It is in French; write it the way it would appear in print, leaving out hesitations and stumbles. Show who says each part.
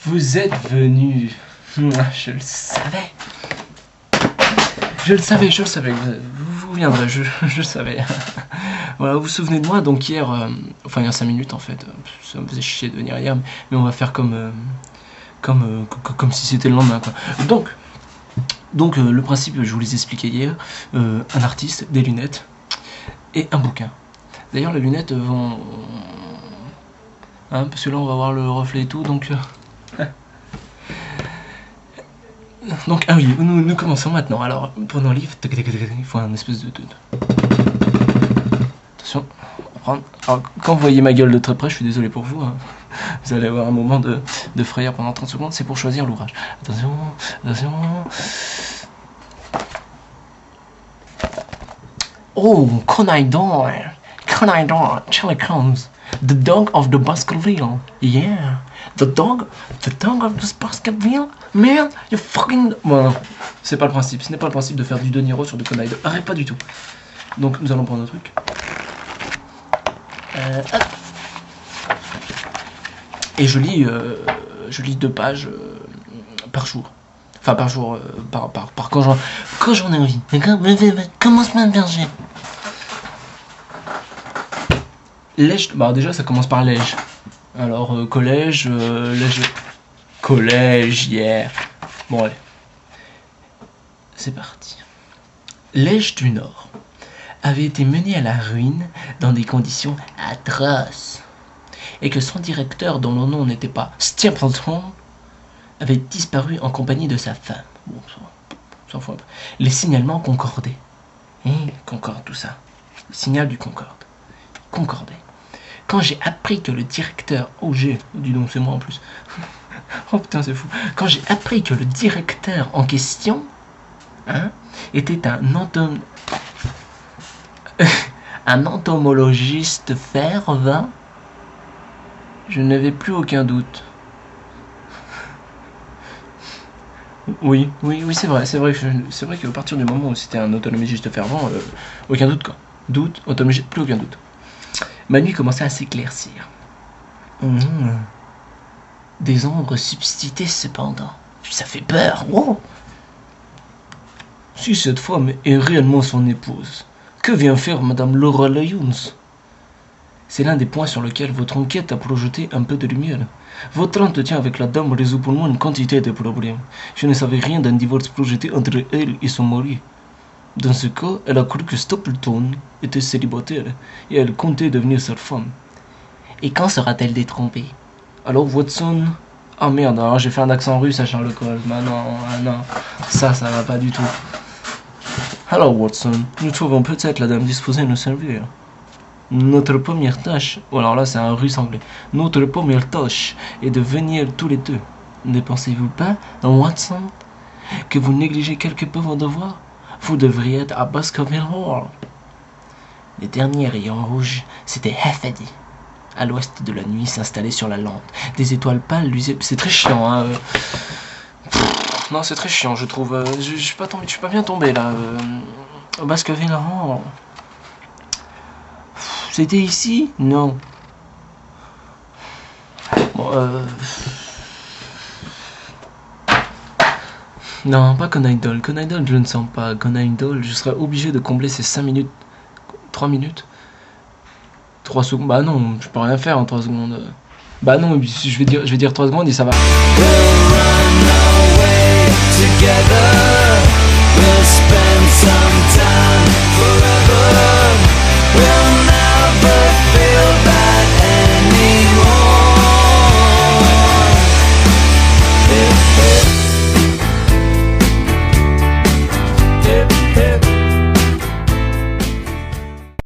Speaker 1: Vous êtes venus. Je le savais. Je le savais. Vous viendrez, je le savais. Voilà, vous vous souvenez de moi, donc hier, enfin il y a 5 minutes en fait, ça me faisait chier de venir hier, mais on va faire comme si c'était le lendemain, quoi. Donc le principe, je vous les expliquais hier, un artiste, des lunettes et un bouquin. D'ailleurs les lunettes vont... Hein, parce que là on va voir le reflet et tout, donc... Donc, ah oui, nous commençons maintenant. Alors, pour nos livres, il faut un espèce de... Attention, on va prendre... Alors, quand vous voyez ma gueule de très près, je suis désolé pour vous, hein. Vous allez avoir un moment de frayeur pendant 30 secondes, c'est pour choisir l'ouvrage. Attention, attention... Oh, Conan Doyle, Sherlock Holmes, the dog of the Baskerville, yeah, the dog of the Baskerville, man, you fucking... Bon, c'est pas le principe, ce n'est pas le principe de faire du De Niro sur de Conan Doyle, arrête pas du tout. Donc nous allons prendre un truc. Et je lis 2 pages par jour. Enfin par jour, par quand j'en ai envie. Commence ma berger. Lège, bah déjà ça commence par lège. Alors collège, lège, collège, yeah. Bon allez, c'est parti. Lège du Nord avait été mené à la ruine dans des conditions atroces, et que son directeur, dont le nom n'était pas Stapleton, avait disparu en compagnie de sa femme. Bon, ça fout un peu. Les signalements concordaient. Concorde tout ça. Le signal du Concorde. Concordait. Quand j'ai appris que le directeur... Oh, dis donc, c'est moi en plus. Oh putain, c'est fou. Quand j'ai appris que le directeur en question, était un entomologiste fervent, je n'avais plus aucun doute. Oui, c'est vrai qu'à partir du moment où c'était un entomologiste fervent, aucun doute, quoi. Doute, entomologiste, plus aucun doute. Ma nuit commençait à s'éclaircir. Des ombres subsitaient cependant. Ça fait peur, wow. Si cette femme est réellement son épouse, que vient faire Madame Laura Lyons? C'est l'un des points sur lesquels votre enquête a projeté un peu de lumière. Votre entretien avec la dame résout pour moi une quantité de problèmes. Je ne savais rien d'un divorce projeté entre elle et son mari. Dans ce cas, elle a cru que Stapleton était célibataire et elle comptait devenir sa femme. Et quand sera-t-elle détrompée? Alors Watson... Ah merde, alors j'ai fait un accent russe à Sherlock Holmes. Non, ça va pas du tout. Alors Watson, nous trouvons peut-être la dame disposée à nous servir. Notre première tâche... Oh, alors là c'est un russe anglais. Notre première tâche est de venir tous les deux. Ne pensez-vous pas, Watson, que vous négligez quelque peu vos devoirs? Vous devriez être à Baskerville Hall. Les derniers rayons rouges, c'était Heffady. À l'ouest de la nuit s'installait sur la lampe. Des étoiles pâles luisaient... C'est très chiant, hein. Non, c'est très chiant, je trouve. Je suis pas bien tombé, là. Baskerville Hall. C'était ici? Non. Bon, Non, pas Conan Doyle. Conan Doyle, je ne sens pas. Conan Doyle, je serais obligé de combler ces 5 minutes. 3 minutes 3 secondes. Bah non, je peux rien faire en 3 secondes. Bah non, je vais dire 3 secondes et ça va. We'll run away together. We'll spend some